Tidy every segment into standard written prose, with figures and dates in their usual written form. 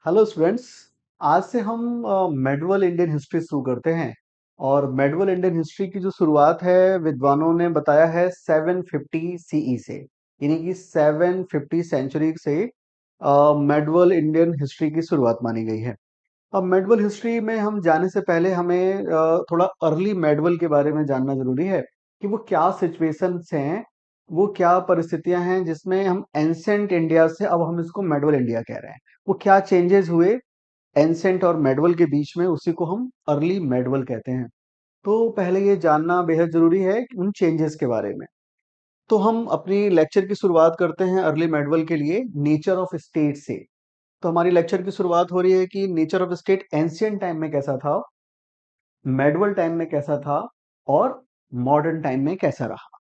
Hello students. आज से हम मेडवल इंडियन हिस्ट्री शुरू करते हैं। और मेडवल इंडियन हिस्ट्री की जो शुरुआत है विद्वानों ने बताया है 750 सीई से, यानी कि 750 सेंचुरी से मेडवल इंडियन हिस्ट्री की शुरुआत मानी गई है। अब मेडवल हिस्ट्री में हम जाने से पहले हमें थोड़ा अर्ली मेडवल के बारे में जानना जरूरी है कि वो क्या सिचुएशंस हैं, वो क्या परिस्थितियां हैं जिसमें हम एंसेंट इंडिया से अब हम इसको मेडवल इंडिया कह रहे हैं। वो क्या चेंजेस हुए एंसेंट और मेडवल के बीच में, उसी को हम अर्ली मेडवल कहते हैं। तो पहले ये जानना बेहद जरूरी है कि उन चेंजेस के बारे में। तो हम अपनी लेक्चर की शुरुआत करते हैं अर्ली मेडवल के लिए नेचर ऑफ स्टेट से। तो हमारी लेक्चर की शुरुआत हो रही है कि nature of state ancient time में कैसा था, मेडवल टाइम में कैसा था और मॉडर्न टाइम में कैसा रहा।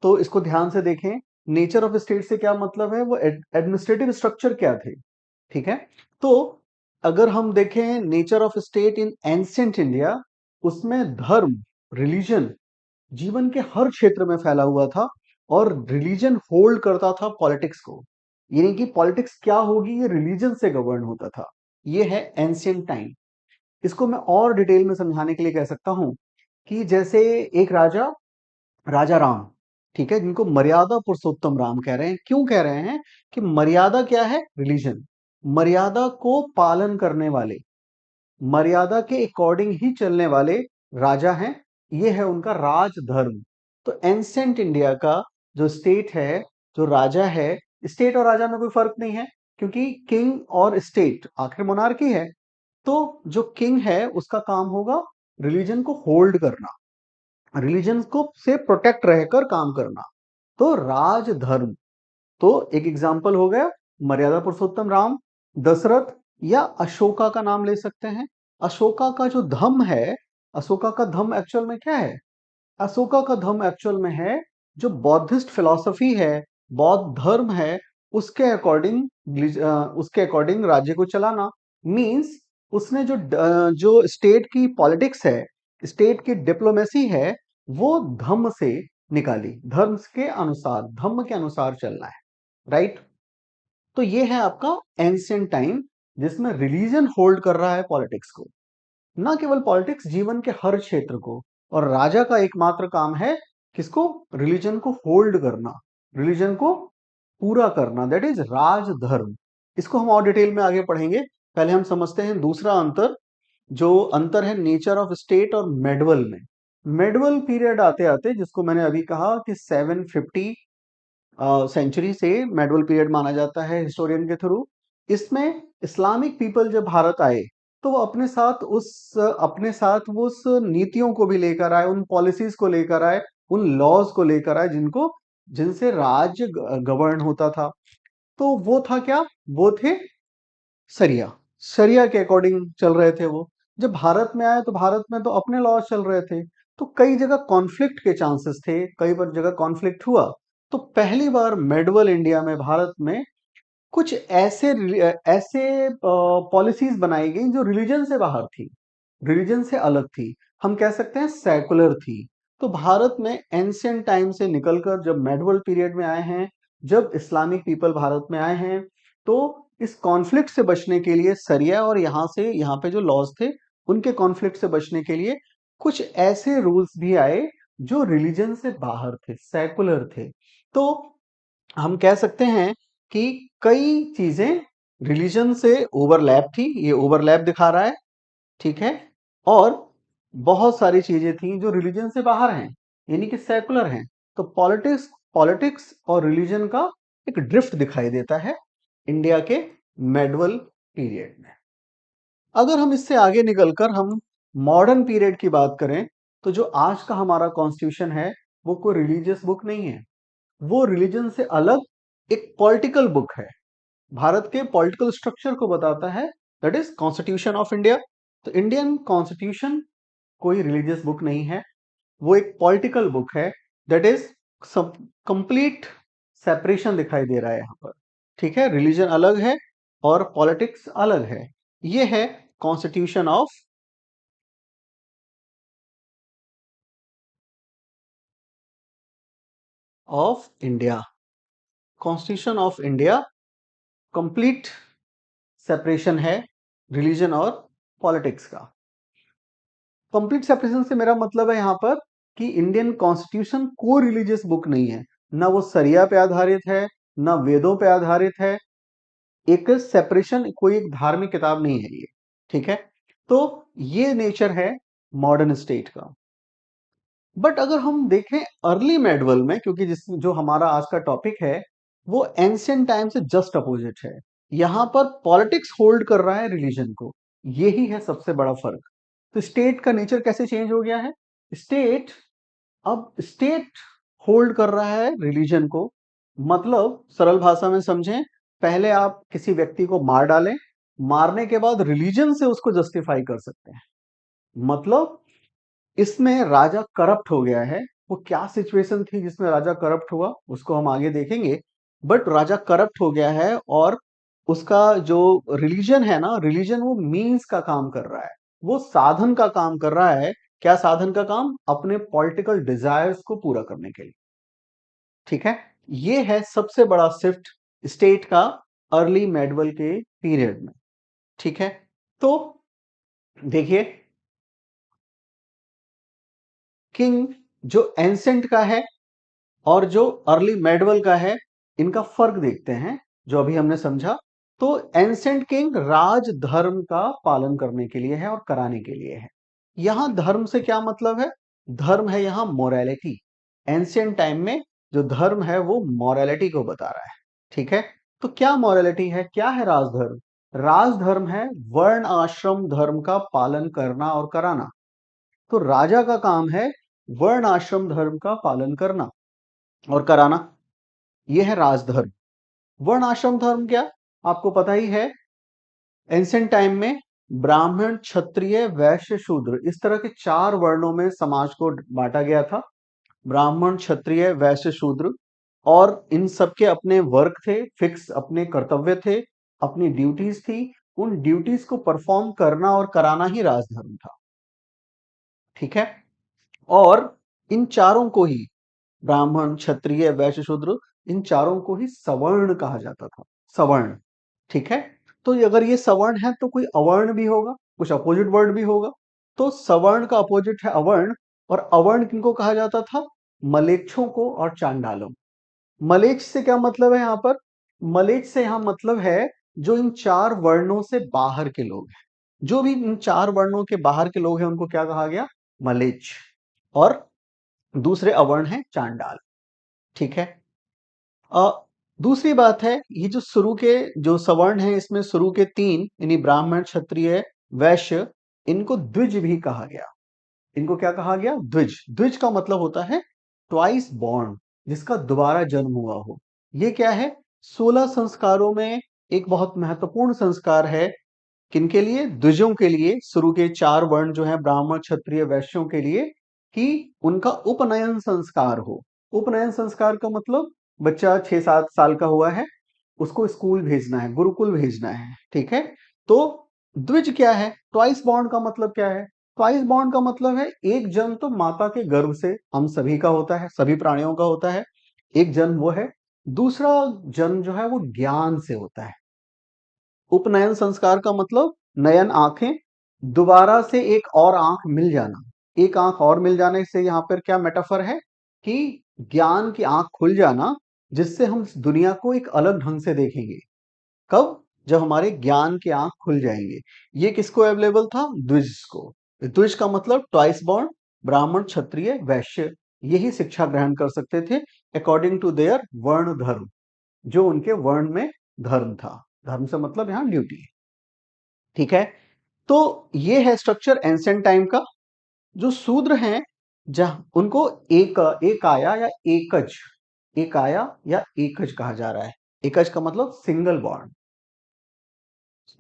तो इसको ध्यान से देखें। नेचर ऑफ स्टेट से क्या मतलब है, वो एडमिनिस्ट्रेटिव स्ट्रक्चर क्या थे। ठीक है। तो अगर हम देखें nature of state in ancient India, उसमें धर्म, रिलीजन जीवन के हर क्षेत्र में फैला हुआ था और रिलीजन होल्ड करता था पॉलिटिक्स को। यानी कि पॉलिटिक्स क्या होगी, ये रिलीजन से गवर्न होता था। ये है एंशियंट टाइम। इसको मैं और डिटेल में समझाने के लिए कह सकता हूं कि जैसे एक राजा, राजा राम, ठीक है, जिनको मर्यादा पुरुषोत्तम राम कह रहे हैं। क्यों कह रहे हैं कि मर्यादा क्या है, रिलीजन। मर्यादा को पालन करने वाले, मर्यादा के अकॉर्डिंग ही चलने वाले राजा हैं। ये है उनका राजधर्म। तो एंसेंट इंडिया का जो स्टेट है, जो राजा है, स्टेट और राजा में कोई फर्क नहीं है, क्योंकि किंग और स्टेट आखिर मोनार्की है। तो जो किंग है उसका काम होगा रिलीजन को होल्ड करना, रिलीजन को से प्रोटेक्ट रहकर काम करना। तो राजधर्म। तो एक एग्जाम्पल हो गया मर्यादा पुरुषोत्तम राम, दशरथ, या अशोका का नाम ले सकते हैं। अशोका का जो धम्म है, अशोका का धम्म एक्चुअल में क्या है, अशोका का धर्म एक्चुअल में है जो बौद्धिस्ट फिलॉसफी है, बौद्ध धर्म है, उसके अकॉर्डिंग, उसके अकॉर्डिंग राज्य को चलाना। मींस उसने जो स्टेट की पॉलिटिक्स है, स्टेट की डिप्लोमेसी है, वो धम्म से निकाली। धर्म के अनुसार, धम्म के अनुसार चलना है। राइट। तो ये है आपका एंशियंट टाइम, जिसमें रिलीजन होल्ड कर रहा है पॉलिटिक्स को। ना केवल पॉलिटिक्स, जीवन के हर क्षेत्र को। और राजा का एकमात्र काम है किसको, रिलीजन को होल्ड करना, रिलीजन को पूरा करना, दैट इज राजधर्म। इसको हम और डिटेल में आगे पढ़ेंगे। पहले हम समझते हैं दूसरा अंतर, जो अंतर है नेचर ऑफ स्टेट और मेडवल में। मेडवल पीरियड आते आते, जिसको मैंने अभी कहा कि 750 सेंचुरी से मेडवल पीरियड माना जाता है हिस्टोरियन के थ्रू। इसमें इस्लामिक पीपल जब भारत आए, तो वो अपने साथ वो उस नीतियों को भी लेकर आए, उन पॉलिसीज को लेकर आए, उन लॉज को लेकर आए जिनसे राज्य गवर्न होता था। तो वो था क्या, वो थे सरिया। सरिया के अकॉर्डिंग चल रहे थे वो। जब भारत में आए तो भारत में तो अपने लॉज चल रहे थे। तो कई जगह कॉन्फ्लिक्ट के चांसेस थे, कई बार जगह कॉन्फ्लिक्ट हुआ। तो पहली बार मेडवल इंडिया में, भारत में कुछ ऐसे ऐसे पॉलिसीज बनाई गई जो रिलीजन से बाहर थी, रिलीजन से अलग थी। हम कह सकते हैं सेकुलर थी। तो भारत में एंशियंट टाइम से निकलकर जब मेडवल पीरियड में आए हैं, जब इस्लामिक पीपल भारत में आए हैं, तो इस कॉन्फ्लिक्ट से बचने के लिए सरिया और यहाँ पे जो लॉज थे, उनके कॉन्फ्लिक्ट से बचने के लिए कुछ ऐसे रूल्स भी आए जो रिलीजन से बाहर थे, सेकुलर थे। तो हम कह सकते हैं कि कई चीजें रिलीजन से ओवरलैप थी, ये ओवरलैप दिखा रहा है। ठीक है। और बहुत सारी चीजें थी जो रिलीजन से बाहर हैं, यानी कि सेकुलर हैं। तो पॉलिटिक्स पॉलिटिक्स और रिलीजन का एक ड्रिफ्ट दिखाई देता है इंडिया के मेडवल पीरियड में। अगर हम इससे आगे निकलकर हम मॉडर्न पीरियड की बात करें, तो जो आज का हमारा कॉन्स्टिट्यूशन है, वो कोई रिलीजियस बुक नहीं है। वो रिलीजन से अलग एक पॉलिटिकल बुक है, भारत के पॉलिटिकल स्ट्रक्चर को बताता है, that is constitution of India. तो इंडियन कॉन्स्टिट्यूशन कोई रिलीजियस बुक नहीं है, वो एक पॉलिटिकल बुक है। दैट इज कंप्लीट सेपरेशन दिखाई दे रहा है यहाँ पर। ठीक है, रिलीजन अलग है और पॉलिटिक्स अलग है। ये है constitution of India. Constitution of India complete separation है रिलीजन और पॉलिटिक्स का। कंप्लीट सेपरेशन से मेरा मतलब है यहां पर कि इंडियन कॉन्स्टिट्यूशन को रिलीजियस बुक नहीं है, ना वो सरिया पे आधारित है, ना वेदों पे आधारित है। एक सेपरेशन, कोई एक धार्मिक किताब नहीं है ये। ठीक है, तो ये नेचर है मॉडर्न स्टेट का। बट अगर हम देखें अर्ली मेडवल में, क्योंकि जिस जो हमारा आज का टॉपिक है वो एंशियंट टाइम से जस्ट अपोजिट है। यहां पर पॉलिटिक्स होल्ड कर रहा है रिलीजन को, यही है सबसे बड़ा फर्क। तो स्टेट का नेचर कैसे चेंज हो गया है? स्टेट, अब स्टेट होल्ड कर रहा है रिलीजन को। मतलब सरल भाषा में समझें, पहले आप किसी व्यक्ति को मार डालें, मारने के बाद रिलीजन से उसको जस्टिफाई कर सकते हैं। मतलब इसमें राजा करप्ट हो गया है। वो क्या सिचुएशन थी जिसमें राजा करप्ट हुआ उसको हम आगे देखेंगे। बट राजा करप्ट हो गया है और उसका जो रिलीजन है ना, रिलीजन वो मीन्स का काम कर रहा है, वो साधन का काम कर रहा है। क्या साधन का काम? अपने पॉलिटिकल डिजायर्स को पूरा करने के लिए। ठीक है, ये है सबसे बड़ा शिफ्ट स्टेट का अर्ली मेडवल के पीरियड में। ठीक है, तो देखिए, किंग जो एंसेंट का है और जो अर्ली मेडवल का है, इनका फर्क देखते हैं जो अभी हमने समझा। तो एंसेंट किंग राज धर्म का पालन करने के लिए है और कराने के लिए है। यहां धर्म से क्या मतलब है? धर्म है यहां मोरालिटी। एंशियंट टाइम में जो धर्म है वो मोरालिटी को बता रहा है। ठीक है, तो क्या मोरालिटी है, क्या है राजधर्म? राजधर्म है वर्ण आश्रम धर्म का पालन करना और कराना। तो राजा का काम है वर्ण आश्रम धर्म का पालन करना और कराना। यह है राजधर्म। वर्ण आश्रम धर्म क्या, आपको पता ही है। एंशिएंट टाइम में ब्राह्मण, क्षत्रिय, वैश्य, शूद्र, इस तरह के 4 वर्णों में समाज को बांटा गया था। ब्राह्मण, क्षत्रिय, वैश्य, शूद्र। और इन सबके अपने वर्क थे, फिक्स अपने कर्तव्य थे, अपनी ड्यूटीज थी। उन ड्यूटीज को परफॉर्म करना और कराना ही राजधर्म था। ठीक है, और इन चारों को ही, ब्राह्मण, क्षत्रिय, वैश्य, शूद्र, इन चारों को ही सवर्ण कहा जाता था। सवर्ण। ठीक है, तो अगर ये सवर्ण है तो कोई अवर्ण भी होगा, कुछ अपोजिट वर्ड भी होगा। तो सवर्ण का अपोजिट है अवर्ण। और अवर्ण किनको कहा जाता था? मलेच्छों को और चांडालों। मलेच्छ से क्या मतलब है यहां पर? मलेच्छ से यहां मतलब है जो इन 4 वर्णों से बाहर के लोग हैं। जो भी इन 4 वर्णों के बाहर के लोग हैं उनको क्या कहा गया? मलेच्छ। और दूसरे अवर्ण है चांडाल। ठीक है, अ, दूसरी बात है, ये जो शुरू के जो सवर्ण हैं इसमें शुरू के 3 यानी ब्राह्मण, क्षत्रिय, वैश्य, इनको द्विज भी कहा गया। इनको क्या कहा गया? द्विज। द्विज का मतलब होता है ट्वाइस बॉर्न, जिसका दोबारा जन्म हुआ हो। ये क्या है? 16 संस्कारों में एक बहुत महत्वपूर्ण संस्कार है। किनके लिए? द्विजों के लिए। शुरू के 4 वर्ण जो है ब्राह्मण, क्षत्रिय, वैश्यों के लिए, कि उनका उपनयन संस्कार हो। उपनयन संस्कार का मतलब बच्चा 6-7 साल का हुआ है, उसको स्कूल भेजना है, गुरुकुल भेजना है। ठीक है, तो द्विज क्या है? ट्वाइस बॉर्न का मतलब क्या है? ट्वाइस बॉर्न का मतलब है एक जन्म तो माता के गर्भ से हम सभी का होता है, सभी प्राणियों का होता है। एक जन्म वो है। दूसरा जन्म जो है वो ज्ञान से होता है। उपनयन संस्कार का मतलब नयन, आंखें, दोबारा से एक और आंख मिल जाना। एक आंख और मिल जाने से यहां पर क्या मेटाफर है? कि ज्ञान की आंख खुल जाना, जिससे हम इस दुनिया को एक अलग ढंग से देखेंगे। कब? जब हमारे ज्ञान की आंख खुल जाएंगे। ये किसको अवेलेबल था? द्विज को। द्विज का मतलब ट्वाइस बॉर्न, ब्राह्मण, क्षत्रिय, वैश्य, यही शिक्षा ग्रहण कर सकते थे अकॉर्डिंग टू देयर वर्ण धर्म, जो उनके वर्ण में धर्म था। धर्म से मतलब यहां ड्यूटी। ठीक है, तो ये है स्ट्रक्चर एंशिएंट टाइम का। जो शूद्र हैं, जहां उनको एक आया या एकज, एक आया या एकज कहा जा रहा है। एकज का मतलब सिंगल बॉर्न।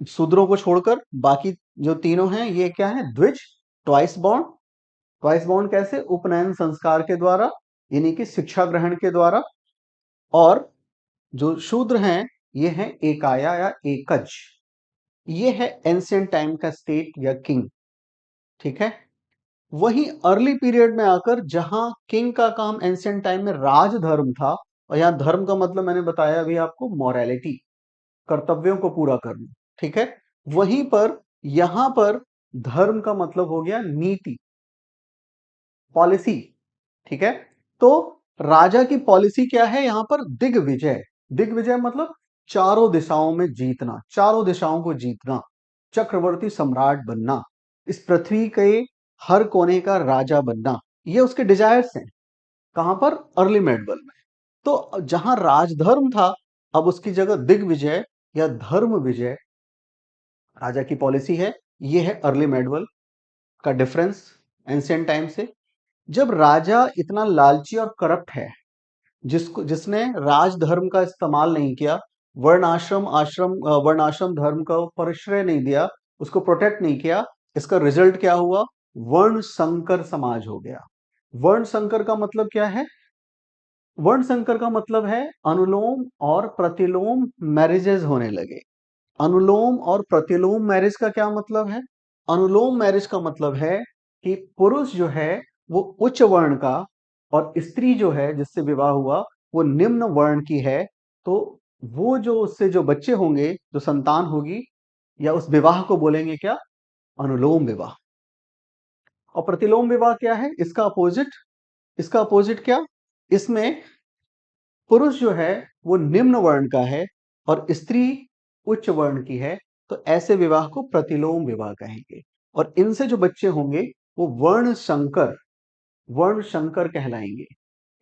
शूद्रों को छोड़कर बाकी जो तीनों हैं ये क्या है? द्विज, ट्वाइस बॉर्न। ट्वाइस बॉर्न कैसे? उपनयन संस्कार के द्वारा, यानी कि शिक्षा ग्रहण के द्वारा। और जो शूद्र हैं ये हैं एकाया या एकज। ये है एंशिएंट टाइम का स्टेट या किंग। ठीक है, वहीं अर्ली पीरियड में आकर जहां किंग का काम एंशिएंट टाइम में राज धर्म था, और यहां धर्म का मतलब मैंने बताया अभी आपको, मोरालिटी, कर्तव्यों को पूरा करना। ठीक है। वहीं पर यहां पर धर्म का मतलब हो गया नीति, पॉलिसी, ठीक है। तो राजा की पॉलिसी क्या है यहां पर? दिग्विजय। दिग्विजय मतलब चारों दिशाओं में जीतना, चारों दिशाओं को जीतना, चक्रवर्ती सम्राट बनना, इस पृथ्वी के हर कोने का राजा बनना, ये उसके डिजायर्स हैं। कहां पर? अर्ली मेडवल में। तो जहां राजधर्म था, अब उसकी जगह दिग्विजय या धर्म विजय राजा की पॉलिसी है। ये है अर्ली मेडवल का डिफरेंस एंशिएंट टाइम से। जब राजा इतना लालची और करप्ट है, जिसने राजधर्म का इस्तेमाल नहीं किया, वर्णाश्रम धर्म का परिश्रय नहीं दिया, उसको प्रोटेक्ट नहीं किया, इसका रिजल्ट क्या हुआ? वर्ण संकर समाज हो गया। वर्ण संकर का मतलब क्या है? वर्ण संकर का मतलब है अनुलोम और प्रतिलोम मैरिजेस होने लगे। अनुलोम और प्रतिलोम मैरिज का क्या मतलब है? अनुलोम मैरिज का मतलब है कि पुरुष जो है वो उच्च वर्ण का, और स्त्री जो है जिससे विवाह हुआ वो निम्न वर्ण की है। तो वो जो उससे जो बच्चे होंगे, जो संतान होगी, या उस विवाह को बोलेंगे क्या? अनुलोम विवाह। और प्रतिलोम विवाह क्या है? इसका अपोजिट। इसका अपोजिट क्या? इसमें पुरुष जो है वो निम्न वर्ण का है और स्त्री उच्च वर्ण की है, तो ऐसे विवाह को प्रतिलोम विवाह कहेंगे। और इनसे जो बच्चे होंगे वो वर्ण संकर कहलाएंगे।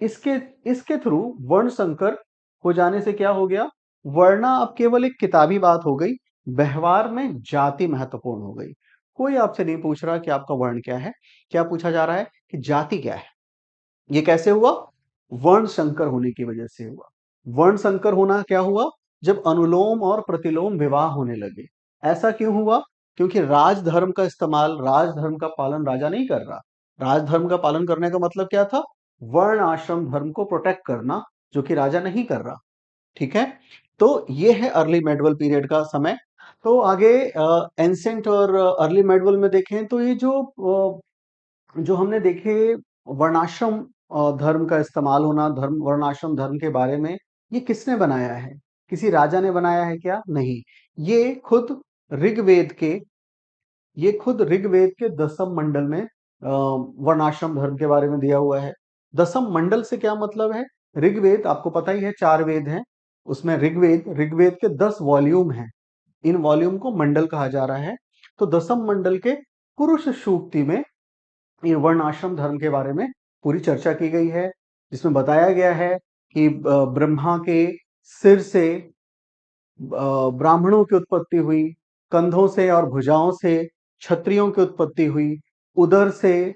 इसके इसके थ्रू वर्ण संकर हो जाने से क्या हो गया? वर्णा अब केवल एक किताबी बात हो गई, व्यवहार में जाति महत्वपूर्ण हो गई। कोई आपसे नहीं पूछ रहा कि आपका वर्ण क्या है, क्या पूछा जा रहा है कि जाति क्या है। ये कैसे हुआ? वर्ण संकर होने की वजह से हुआ। वर्ण संकर होना क्या हुआ? जब अनुलोम और प्रतिलोम विवाह होने लगे। ऐसा क्यों हुआ? क्योंकि राजधर्म का इस्तेमाल, राजधर्म का पालन राजा नहीं कर रहा। राजधर्म का पालन करने का मतलब क्या था? वर्ण आश्रम धर्म को प्रोटेक्ट करना, जो कि राजा नहीं कर रहा। ठीक है। तो ये है अर्ली मेडवल पीरियड का समय। तो आगे एंसेंट और अर्ली मेडवल में देखें तो ये जो हमने देखे वर्णाश्रम धर्म का इस्तेमाल होना, धर्म वर्णाश्रम धर्म के बारे में, ये किसने बनाया है? किसी राजा ने बनाया है क्या? नहीं। ये खुद ऋग्वेद के ये खुद ऋग्वेद के दसम मंडल में वर्णाश्रम धर्म के बारे में दिया हुआ है। दसम मंडल से क्या मतलब है? ऋग्वेद आपको पता ही है, 4 वेद हैं। उसमें ऋग्वेद के 10 वॉल्यूम हैं। इन वॉल्यूम को मंडल कहा जा रहा है। तो दसम मंडल के पुरुष सूक्ति में ये वर्ण आश्रम धर्म के बारे में पूरी चर्चा की गई है, जिसमें बताया गया है कि ब्रह्मा के सिर से ब्राह्मणों की उत्पत्ति हुई, कंधों से और भुजाओं से क्षत्रियों की उत्पत्ति हुई, उदर से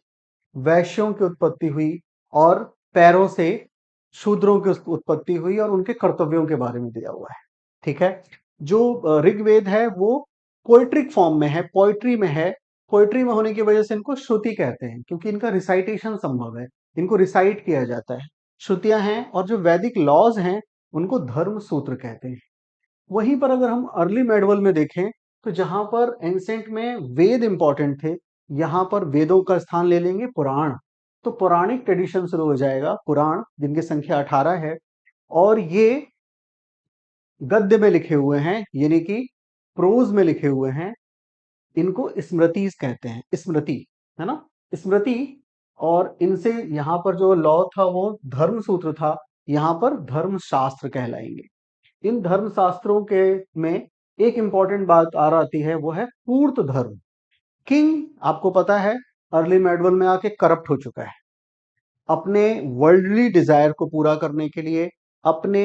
वैश्यों की उत्पत्ति हुई, और पैरों से शूद्रों की उत्पत्ति हुई, और उनके कर्तव्यों के बारे में दिया हुआ है। ठीक है। जो ऋग्वेद है वो पोएट्रिक फॉर्म में है, पोएट्री में है। पोएट्री में होने की वजह से इनको श्रुति कहते हैं, क्योंकि इनका रिसाइटेशन संभव है, इनको रिसाइट किया जाता है। श्रुतियां हैं, और जो वैदिक लॉज हैं उनको धर्म सूत्र कहते हैं। वहीं पर अगर हम अर्ली मेडवल में देखें, तो जहां पर एंसेंट में वेद इंपॉर्टेंट थे, यहां पर वेदों का स्थान ले लेंगे पुराण। तो पौराणिक ट्रेडिशन शुरू हो जाएगा। पुराण जिनकी संख्या 18 है, और ये गद्य में लिखे हुए हैं, यानी कि प्रोज में लिखे हुए हैं। इनको स्मृति कहते हैं, स्मृति, है ना, स्मृति। और इनसे यहाँ पर जो लॉ था वो धर्म सूत्र था, यहाँ पर धर्म शास्त्र कहलाएंगे। इन धर्म शास्त्रों के में एक इंपॉर्टेंट बात आ आती है, वो है पूर्त धर्म। किंग आपको पता है अर्ली मेडवल में आके करप्ट हो चुका है। अपने वर्ल्डली डिजायर को पूरा करने के लिए, अपने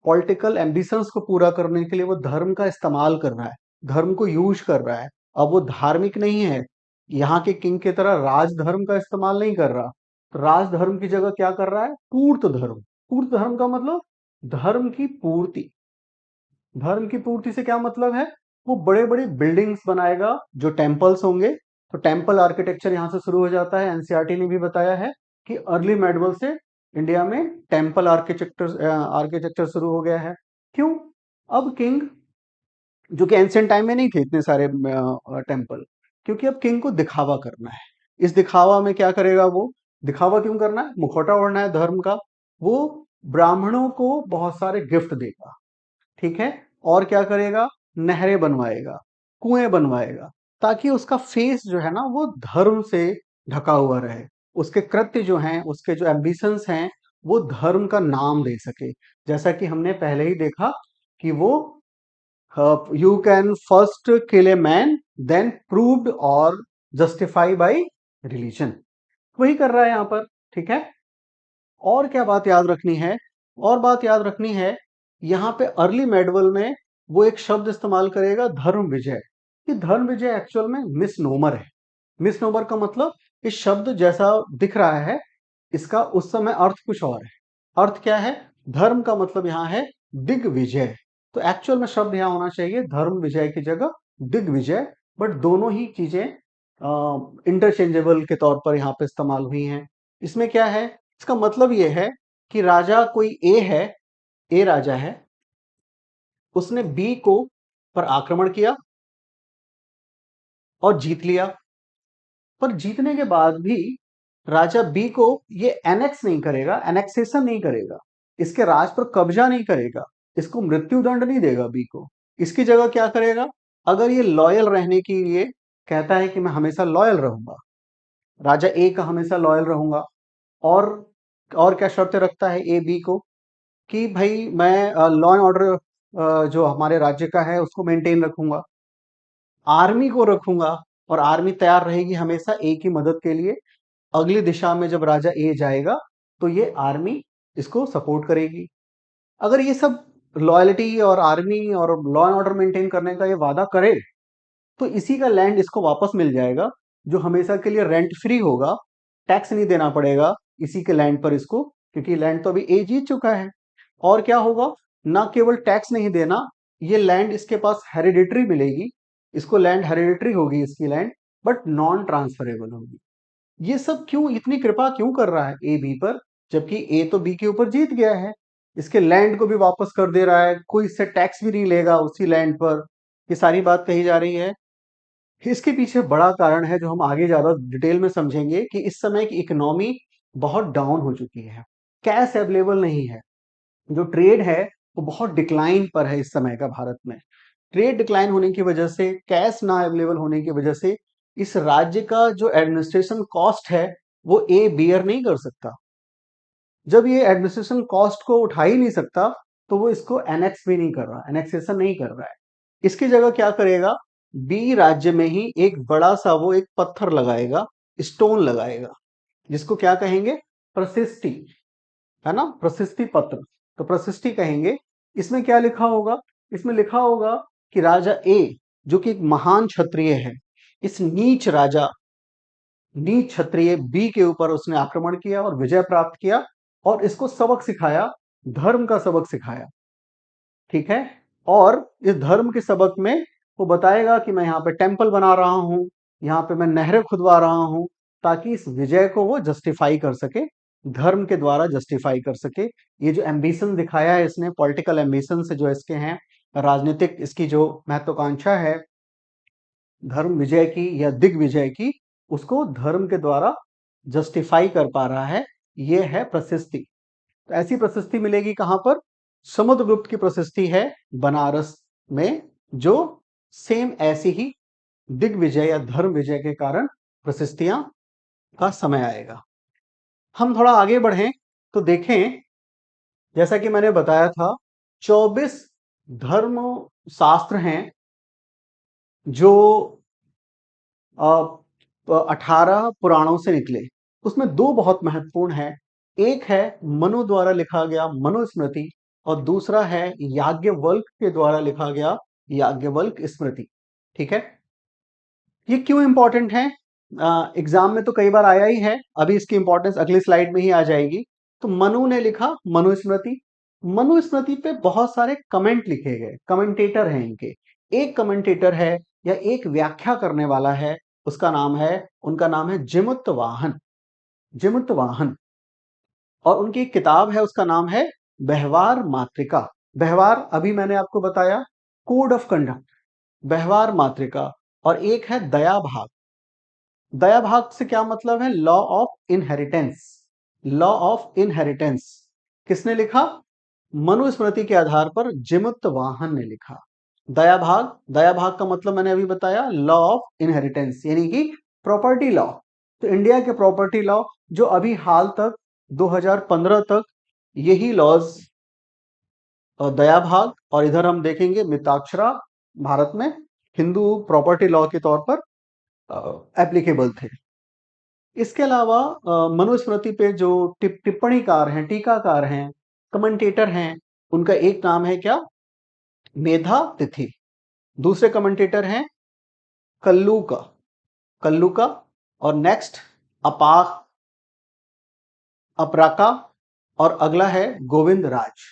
पॉलिटिकल एम्बिशंस को पूरा करने के लिए वो धर्म का इस्तेमाल कर रहा है, धर्म को यूज कर रहा है। अब वो धार्मिक नहीं है, यहाँ के किंग की तरह राजधर्म का इस्तेमाल नहीं कर रहा। तो राजधर्म की जगह क्या कर रहा है? पूर्त धर्म। पूर्त धर्म का मतलब धर्म की पूर्ति। धर्म की पूर्ति से क्या मतलब है? वो बड़े बड़े बिल्डिंग्स बनाएगा, जो टेम्पल्स होंगे। तो टेम्पल आर्किटेक्चर यहाँ से शुरू हो जाता है। एनसीईआरटी ने भी बताया है कि अर्ली मेडवल से इंडिया में टेम्पल आर्किटेक्चर शुरू हो गया है। क्यों? अब किंग, जो कि एंशिएंट टाइम में नहीं थे इतने सारे टेम्पल, क्योंकि अब किंग को दिखावा करना है। इस दिखावा में क्या करेगा वो? दिखावा क्यों करना है? मुखौटा ओढ़ना है धर्म का। वो ब्राह्मणों को बहुत सारे गिफ्ट देगा, ठीक है। और क्या करेगा? नहरें बनवाएगा, कुएं बनवाएगा, ताकि उसका फेस जो है ना वो धर्म से ढका हुआ रहे। उसके कृत्य जो हैं, उसके जो एम्बिशंस हैं, वो धर्म का नाम दे सके। जैसा कि हमने पहले ही देखा कि वो you can first kill a man then proved और जस्टिफाई बाय रिलीजन, वही कर रहा है यहाँ पर। ठीक है। और क्या बात याद रखनी है? और बात याद रखनी है, यहाँ पे अर्ली मेडवल में वो एक शब्द इस्तेमाल करेगा, धर्म विजय। ये धर्म विजय एक्चुअल में मिसनोमर है। मिसनोमर का मतलब इस शब्द जैसा दिख रहा है, इसका उस समय अर्थ कुछ और है। अर्थ क्या है? धर्म का मतलब यहाँ है दिग्विजय। तो एक्चुअल में शब्द यहाँ होना चाहिए धर्म विजय की जगह दिग्विजय। बट दोनों ही चीजें इंटरचेंजेबल के तौर पर यहाँ पे इस्तेमाल हुई हैं। इसमें क्या है? इसका मतलब ये है कि राजा कोई ए है, ए राजा है, उसने बी को पर आक्रमण किया और जीत लिया। पर जीतने के बाद भी राजा बी को ये एनेक्स नहीं करेगा, एनेक्सेशन नहीं करेगा, इसके राज पर कब्जा नहीं करेगा, इसको मृत्युदंड नहीं देगा बी को। इसकी जगह क्या करेगा? अगर ये लॉयल रहने के लिए कहता है कि मैं हमेशा लॉयल रहूंगा, राजा ए का हमेशा लॉयल रहूंगा, और और क्या शर्तें रखता है ए बी को कि भाई मैं लॉ एंड ऑर्डर जो हमारे राज्य का है उसको मेंटेन रखूंगा, आर्मी को रखूंगा, और आर्मी तैयार रहेगी हमेशा ए की मदद के लिए। अगली दिशा में जब राजा ए जाएगा तो ये आर्मी इसको सपोर्ट करेगी। अगर ये सब लॉयल्टी और आर्मी और लॉ एंड ऑर्डर मेंटेन करने का ये वादा करे, तो इसी का लैंड इसको वापस मिल जाएगा, जो हमेशा के लिए रेंट फ्री होगा। टैक्स नहीं देना पड़ेगा इसी के लैंड पर इसको, क्योंकि लैंड तो अभी ए जीत चुका है। और क्या होगा? ना केवल टैक्स नहीं देना, ये लैंड इसके पास हेरिडिटरी मिलेगी, इसको लैंड हेरिडिटरी होगी इसकी लैंड, बट नॉन ट्रांसफरेबल होगी। ये सब क्यों, इतनी कृपा क्यों कर रहा है ए बी पर, जबकि ए तो बी के ऊपर जीत गया है, इसके लैंड को भी वापस कर दे रहा है, कोई इससे टैक्स भी नहीं लेगा उसी लैंड पर। ये सारी बात कही जा रही है। इसके पीछे बड़ा कारण है जो हम आगे ज्यादा डिटेल में समझेंगे, कि इस समय की इकोनॉमी बहुत डाउन हो चुकी है, कैश अवेलेबल नहीं है, जो ट्रेड है वो बहुत डिक्लाइन पर है इस समय का भारत में। ट्रेड डिक्लाइन होने की वजह से, कैश ना अवेलेबल होने की वजह से, इस राज्य का जो एडमिनिस्ट्रेशन कॉस्ट है वो ए बियर नहीं कर सकता। जब ये एडमिनिस्ट्रेशन कॉस्ट को उठा ही नहीं सकता, तो वो इसको एनेक्स भी नहीं कर रहा, एनेक्सेशन नहीं कर रहा है। इसकी जगह क्या करेगा? बी राज्य में ही एक बड़ा सा वो एक पत्थर लगाएगा, स्टोन लगाएगा, जिसको क्या कहेंगे? प्रशिष्टि, है ना, प्रशिष्टि पत्र। तो प्रशिष्टि कहेंगे। इसमें क्या लिखा होगा? इसमें लिखा होगा कि राजा ए, जो कि एक महान क्षत्रिय है, इस नीच राजा, नीच क्षत्रिय बी के ऊपर उसने आक्रमण किया और विजय प्राप्त किया, और इसको सबक सिखाया, धर्म का सबक सिखाया। ठीक है। और इस धर्म के सबक में वो बताएगा कि मैं यहाँ पे टेम्पल बना रहा हूँ, यहाँ पे मैं नहरें खुदवा रहा हूँ, ताकि इस विजय को वो जस्टिफाई कर सके, धर्म के द्वारा जस्टिफाई कर सके। ये जो एम्बिशन दिखाया है इसने, पॉलिटिकल एम्बिशन से जो इसके हैं, राजनीतिक इसकी जो महत्वाकांक्षा है धर्म विजय की या दिग्विजय की, उसको धर्म के द्वारा जस्टिफाई कर पा रहा है। ये है प्रशस्ति। तो ऐसी प्रशस्ति मिलेगी कहां पर? समुद्रगुप्त की प्रशस्ति है बनारस में, जो सेम ऐसी ही दिग्विजय या धर्म विजय के कारण प्रशस्तियां का समय आएगा। हम थोड़ा आगे बढ़ें तो देखें, जैसा कि मैंने बताया था, 24 धर्म शास्त्र हैं जो 18 पुराणों से निकले। उसमें दो बहुत महत्वपूर्ण है। एक है मनु द्वारा लिखा गया मनुस्मृति, और दूसरा है याज्ञवल्क्य के द्वारा लिखा गया याज्ञवल्क्य स्मृति। ठीक है। ये क्यों इंपॉर्टेंट है? एग्जाम में तो कई बार आया ही है, अभी इसकी इंपॉर्टेंस अगली स्लाइड में ही आ जाएगी। तो मनु ने लिखा मनुस्मृति। मनुस्मृति पे बहुत सारे कमेंट लिखे गए, कमेंटेटर हैं इनके। एक कमेंटेटर है या एक व्याख्या करने वाला है, उसका नाम है, उनका नाम है जिमुतवाहन। जिमुतवाहन। और उनकी एक किताब है, उसका नाम है व्यवहार मातृका। व्यवहार अभी मैंने आपको बताया, कोड ऑफ कंडक्ट, व्यवहार मातृका। और एक है दया भाग। दया भाग से क्या मतलब है? Law of inheritance. Law of inheritance किसने लिखा? मनुस्मृति के आधार पर जिमुतवाहन ने लिखा। दया भाग, दया भाग का मतलब मैंने अभी बताया, लॉ ऑफ इनहेरिटेंस यानी कि प्रॉपर्टी लॉ। तो इंडिया के प्रॉपर्टी लॉ जो अभी हाल तक 2015 तक यही लॉज, दया भाग और इधर हम देखेंगे मिताक्षरा, भारत में हिंदू प्रॉपर्टी लॉ के तौर पर एप्लीकेबल थे। इसके अलावा मनुस्मृति पे जो टिप्पणीकार हैं, टीकाकार हैं, कमेंटेटर हैं, उनका एक नाम है क्या, मेधा तिथि। दूसरे कमेंटेटर हैं कल्लूका, कल्लूका। और नेक्स्ट अपाक, अपराका। और अगला है गोविंद राज।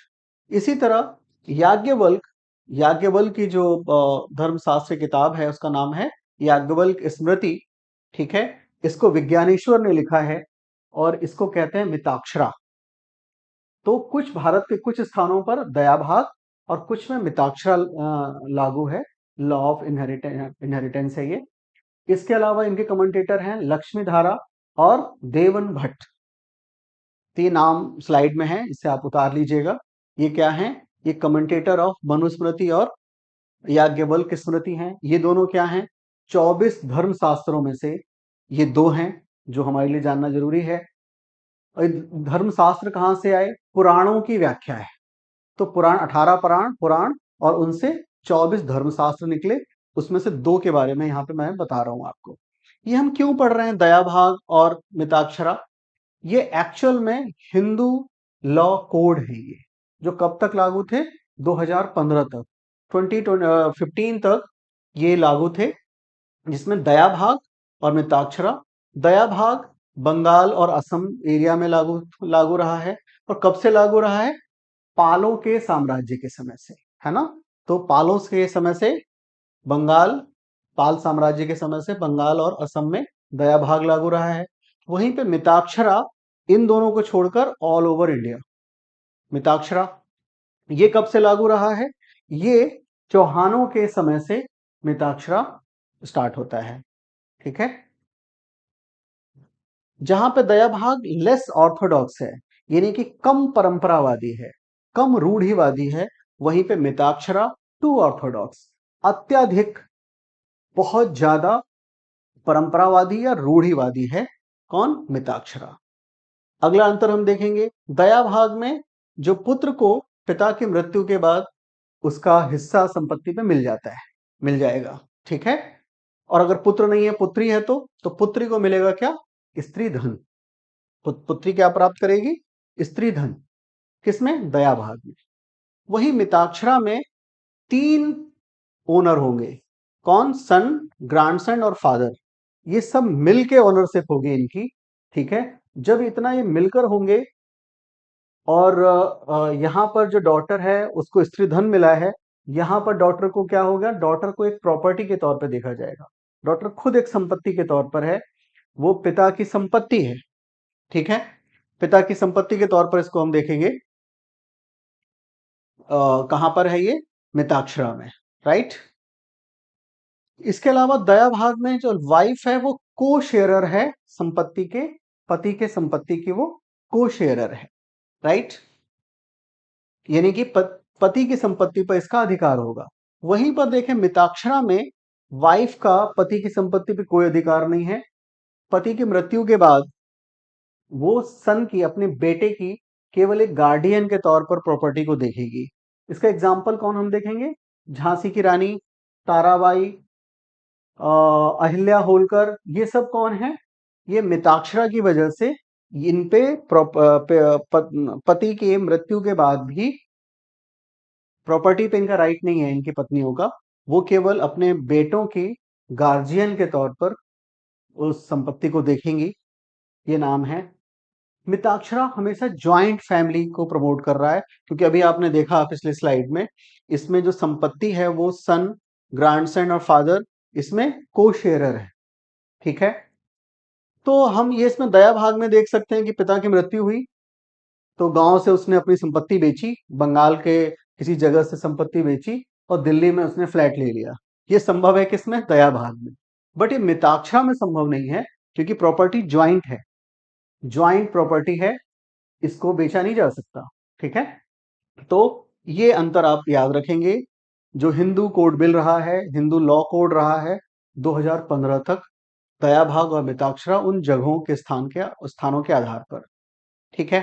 इसी तरह याज्ञवल्क, याज्ञवल्क की जो धर्मशास्त्र किताब है उसका नाम है याज्ञवल्क स्मृति, ठीक है। इसको विज्ञानेश्वर ने लिखा है और इसको कहते हैं मिताक्षरा। तो कुछ भारत के कुछ स्थानों पर दया भाग और कुछ में मिताक्षरा लागू है, लॉ ऑफ इनहेरिटेंस है ये। इसके अलावा इनके कमेंटेटर हैं लक्ष्मीधारा और देवन भट्ट। तो ये नाम स्लाइड में है, इसे आप उतार लीजिएगा। ये क्या है, ये कमेंटेटर ऑफ मनुस्मृति और याज्ञवल्क्य स्मृति हैं। ये दोनों क्या हैं, 24 धर्म शास्त्रों में से ये दो हैं जो हमारे लिए जानना जरूरी है। और धर्म शास्त्र कहाँ से आए, पुराणों की व्याख्या है। तो पुराण 18 पुराण पुराण और उनसे 24 धर्मशास्त्र निकले, उसमें से दो के बारे में यहाँ पे मैं बता रहा हूँ आपको। ये हम क्यों पढ़ रहे हैं दया भाग और मिताक्षरा, ये एक्चुअल में हिंदू लॉ कोड है ये, जो कब तक लागू थे, 2015 तक, 2015 तक ये लागू थे। जिसमें दया भाग और मिताक्षरा, दया भाग बंगाल और असम एरिया में लागू लागू रहा है। और कब से लागू रहा है, पालों के साम्राज्य के समय से, है ना। तो पालों के समय से बंगाल, पाल साम्राज्य के समय से बंगाल और असम में दया भाग लागू रहा है। वहीं पे मिताक्षरा इन दोनों को छोड़कर ऑल ओवर इंडिया मिताक्षरा। ये कब से लागू रहा है, ये चौहानों के समय से मिताक्षरा स्टार्ट होता है, ठीक है। जहां पे दया भाग लेस ऑर्थोडॉक्स है, यानी कि कम परंपरावादी है, कम रूढ़िवादी है, वहीं पे मिताक्षरा टू ऑर्थोडॉक्स, अत्यधिक, बहुत ज्यादा परंपरावादी या रूढ़िवादी है। कौन, मिताक्षरा। अगला अंतर हम देखेंगे, दया भाग में जो पुत्र को पिता की मृत्यु के बाद उसका हिस्सा संपत्ति पे मिल जाता है, मिल जाएगा, ठीक है। और अगर पुत्र नहीं है, पुत्री है, तो पुत्री को मिलेगा क्या, स्त्री धन। पुत्री क्या प्राप्त करेगी, स्त्री धन। किसमें, दया भाग में। वही मिताक्षरा में 3 ओनर होंगे, कौन, सन, ग्रैंडसन और फादर। ये सब मिलके ओनरशिप होगी इनकी, ठीक है। जब इतना ये मिलकर होंगे और यहाँ पर जो डॉटर है उसको स्त्री धन मिला है, यहाँ पर डॉटर को क्या होगा, डॉटर को एक प्रॉपर्टी के तौर पर देखा जाएगा। डॉटर खुद एक संपत्ति के तौर पर है, वो पिता की संपत्ति है, ठीक है। पिता की संपत्ति के तौर पर इसको हम देखेंगे। कहां पर है ये, मिताक्षरा में, राइट। इसके अलावा दया भाग में जो वाइफ है वो को शेयरर है संपत्ति के, पति के संपत्ति की वो को शेयरर है, राइट। यानी कि पति की संपत्ति पर इसका अधिकार होगा। वहीं पर देखें मिताक्षरा में वाइफ का पति की संपत्ति पर कोई अधिकार नहीं है। पति की मृत्यु के बाद वो सन की, अपने बेटे की केवल एक गार्डियन के तौर पर प्रॉपर्टी को देखेगी। इसका एग्जाम्पल कौन हम देखेंगे, झांसी की रानी, ताराबाई, अहिल्या होलकर, ये सब कौन है, ये मिताक्षरा की वजह से इन पे पति के मृत्यु के बाद भी प्रॉपर्टी पे इनका राइट नहीं है, इनकी पत्नियों का। वो केवल अपने बेटों की गार्जियन के तौर पर उस संपत्ति को देखेंगी। ये नाम है। मिताक्षरा हमेशा ज्वाइंट फैमिली को प्रमोट कर रहा है, क्योंकि अभी आपने देखा पिछले स्लाइड में, इसमें जो संपत्ति है वो सन, ग्रैंडसन और फादर इसमें को शेयरर है, ठीक है। तो हम ये इसमें दया भाग में देख सकते हैं कि पिता की मृत्यु हुई तो गांव से उसने अपनी संपत्ति बेची, बंगाल के किसी जगह से संपत्ति बेची और दिल्ली में उसने फ्लैट ले लिया। ये संभव है किसमें, दया भाग में। बट ये मिताक्षरा में संभव नहीं है, क्योंकि प्रॉपर्टी ज्वाइंट है, ज्वाइंट प्रॉपर्टी है, इसको बेचा नहीं जा सकता, ठीक है। तो ये अंतर आप याद रखेंगे। जो हिंदू कोड बिल रहा है, हिंदू लॉ कोड रहा है 2015 तक, दयाभाग और मिताक्षरा उन जगहों के स्थानों के आधार पर। ठीक है।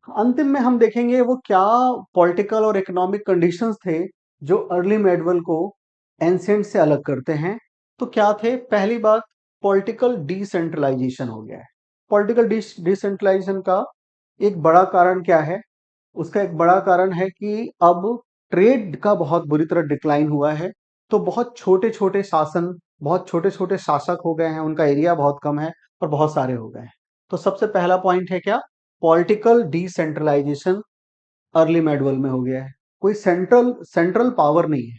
अंतिम में हम देखेंगे वो क्या पॉलिटिकल और इकोनॉमिक कंडीशंस थे जो अर्ली मेडवल को एंशिएंट से अलग करते हैं। तो क्या थे? पहली बात, पॉलिटिकल डिसेंट्रलाइजेशन हो गया है। पॉलिटिकल डिसेंट्रलाइजेशन का एक बड़ा कारण क्या है? उसका एक बड़ा कारण है कि अब ट्रेड का बहुत बुरी तरह डिक्लाइन हुआ है। तो बहुत छोटे छोटे शासन, बहुत छोटे छोटे शासक हो गए हैं, उनका एरिया बहुत कम है और बहुत सारे हो गए हैं। तो सबसे पहला पॉइंट है क्या? पॉलिटिकल डिसेंट्रलाइजेशन अर्ली मेडवल में हो गया है। कोई सेंट्रल सेंट्रल पावर नहीं है।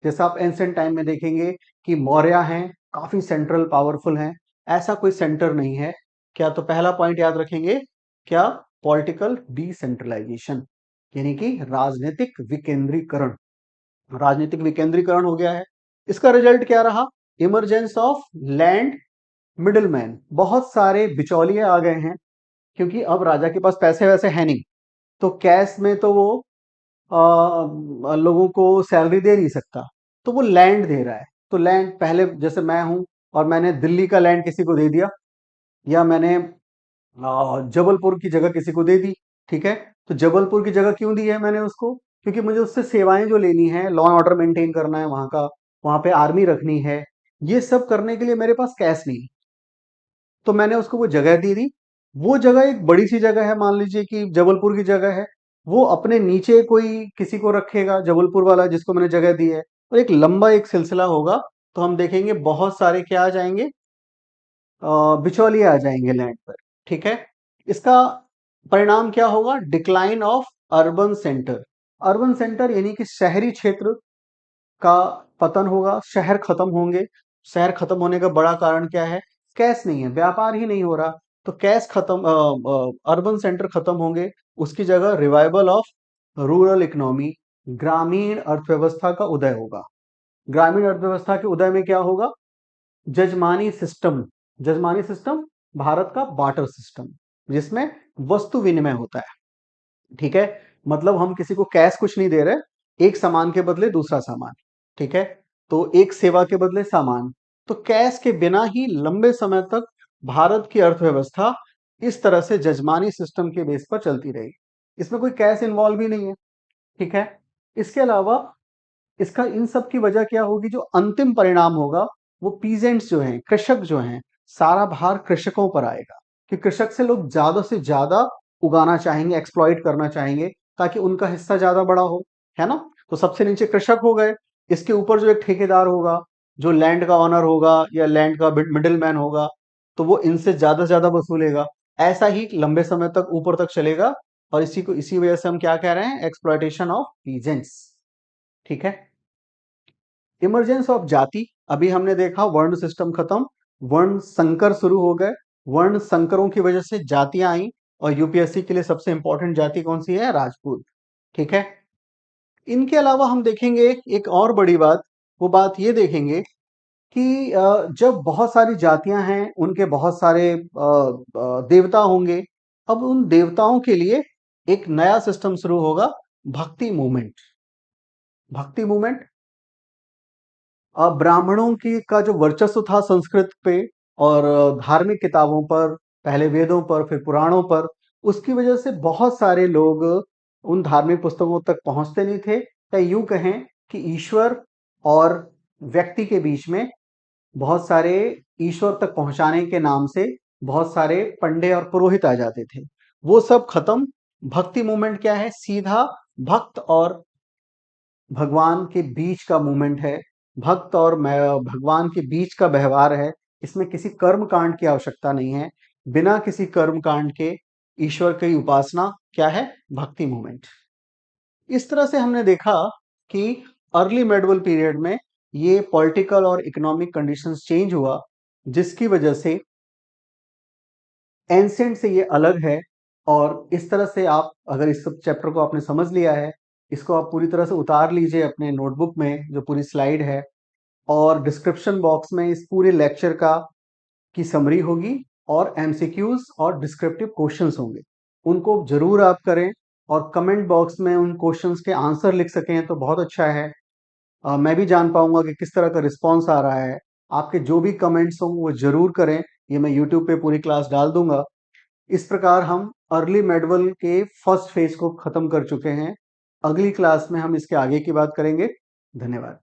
जैसा आप एंशिएंट टाइम में देखेंगे कि मौर्य हैं, काफी सेंट्रल पावरफुल हैं, ऐसा कोई सेंटर नहीं है। क्या? तो पहला पॉइंट याद रखेंगे क्या? पॉलिटिकल डिसेंट्रलाइजेशन, यानी कि राजनीतिक विकेंद्रीकरण। राजनीतिक विकेंद्रीकरण हो गया है। इसका रिजल्ट क्या रहा? Emergence of land middleman. बहुत सारे बिचौलिए आ गए हैं, क्योंकि अब राजा के पास पैसे वैसे है नहीं, तो कैश में तो वो लोगों को सैलरी दे नहीं सकता, तो वो लैंड दे रहा है। तो लैंड, पहले जैसे मैं हूं और मैंने दिल्ली का लैंड किसी को दे दिया, या मैंने जबलपुर की जगह किसी को दे दी। ठीक है। तो जबलपुर की जगह क्यों दी है मैंने उसको? क्योंकि मुझे उससे सेवाएं जो लेनी है, लॉ एंड ऑर्डर मेंटेन करना है वहां का, वहां पे आर्मी रखनी है, ये सब करने के लिए मेरे पास कैश नहीं है। तो मैंने उसको वो जगह दे दी। वो जगह एक बड़ी सी जगह है, मान लीजिए कि जबलपुर की जगह है। वो अपने नीचे कोई किसी को रखेगा, जबलपुर वाला जिसको मैंने जगह दी है, और एक लंबा एक सिलसिला होगा। तो हम देखेंगे बहुत सारे क्या आ जाएंगे, बिचौलिए आ जाएंगे लैंड पर। ठीक है। इसका परिणाम क्या होगा? Decline of urban centre. Urban centre यानी कि शहरी क्षेत्र का पतन होगा, शहर खत्म होंगे। शहर खत्म होने का बड़ा कारण क्या है? कैश नहीं है, व्यापार ही नहीं हो रहा। तो कैश खत्म, अर्बन सेंटर खत्म होंगे। उसकी जगह रिवाइवल ऑफ रूरल इकोनॉमी, ग्रामीण अर्थव्यवस्था का उदय होगा। ग्रामीण अर्थव्यवस्था के उदय में क्या होगा? जजमानी सिस्टम। जजमानी सिस्टम, भारत का बार्टर सिस्टम, जिसमें वस्तु विनिमय होता है। ठीक है। मतलब हम किसी को कैश कुछ नहीं दे रहे, एक सामान के बदले दूसरा सामान। ठीक है। तो एक सेवा के बदले सामान। तो कैश के बिना ही लंबे समय तक भारत की अर्थव्यवस्था इस तरह से जजमानी सिस्टम के बेस पर चलती रही। इसमें कोई कैश इन्वॉल्व ही नहीं है। ठीक है। इसके अलावा इसका इन सब की वजह क्या होगी? जो अंतिम परिणाम होगा, वो पीजेंट्स जो हैं, कृषक जो हैं, सारा भार कृषकों पर आएगा। कि कृषक से लोग ज्यादा से ज्यादा उगाना चाहेंगे, एक्सप्लॉइट करना चाहेंगे, ताकि उनका हिस्सा ज्यादा बड़ा हो। है ना? तो सबसे नीचे कृषक हो गए। इसके ऊपर जो एक ठेकेदार होगा, जो लैंड का ऑनर होगा या लैंड का मिडिल मैन होगा, तो वो इनसे ज्यादा से ज्यादा वसूलेगा। ऐसा ही लंबे समय तक ऊपर तक चलेगा। और इसी वजह से हम क्या कह रहे हैं? Exploitation of peasants. ठीक है। इमरजेंस ऑफ जाति, अभी हमने देखा वर्ण सिस्टम खत्म, वर्ण संकर शुरू हो गए। वर्ण संकरों की वजह से जातियां आई, और यूपीएससी के लिए सबसे इंपॉर्टेंट जाति कौन सी है? राजपूत। ठीक है। इनके अलावा हम देखेंगे एक और बड़ी बात, वो बात ये देखेंगे कि जब बहुत सारी जातियां हैं, उनके बहुत सारे देवता होंगे। अब उन देवताओं के लिए एक नया सिस्टम शुरू होगा, भक्ति मूवमेंट। भक्ति मूवमेंट, ब्राह्मणों की का जो वर्चस्व था संस्कृत पे और धार्मिक किताबों पर, पहले वेदों पर फिर पुराणों पर, उसकी वजह से बहुत सारे लोग उन धार्मिक पुस्तकों तक पहुंचते नहीं थे। या यूं कहें कि ईश्वर और व्यक्ति के बीच में बहुत सारे, ईश्वर तक पहुंचाने के नाम से बहुत सारे पंडे और पुरोहित आ जाते थे। वो सब खत्म। भक्ति मूवमेंट क्या है? सीधा भक्त और भगवान के बीच का मूवमेंट है। भक्त और भगवान के बीच का व्यवहार है। इसमें किसी कर्म कांड की आवश्यकता नहीं है। बिना किसी कर्म कांड के ईश्वर की उपासना क्या है? भक्ति मूवमेंट। इस तरह से हमने देखा कि अर्ली मेडवल पीरियड में ये पॉलिटिकल और इकोनॉमिक कंडीशंस चेंज हुआ, जिसकी वजह से एंसेंट से ये अलग है। और इस तरह से आप, अगर इस सब चैप्टर को आपने समझ लिया है, इसको आप पूरी तरह से उतार लीजिए अपने नोटबुक में, जो पूरी स्लाइड है। और डिस्क्रिप्शन बॉक्स में इस पूरे लेक्चर का की समरी होगी, और एमसीक्यूज और डिस्क्रिप्टिव क्वेश्चंस होंगे। उनको जरूर आप करें। और कमेंट बॉक्स में उन क्वेश्चंस के आंसर लिख सकें तो बहुत अच्छा है। मैं भी जान पाऊंगा कि किस तरह का रिस्पॉन्स आ रहा है। आपके जो भी कमेंट्स हों वो जरूर करें, ये मैं यूट्यूब पे पूरी क्लास डाल दूंगा। इस प्रकार हम अर्ली मेडवल के फर्स्ट फेज को खत्म कर चुके हैं। अगली क्लास में हम इसके आगे की बात करेंगे। धन्यवाद।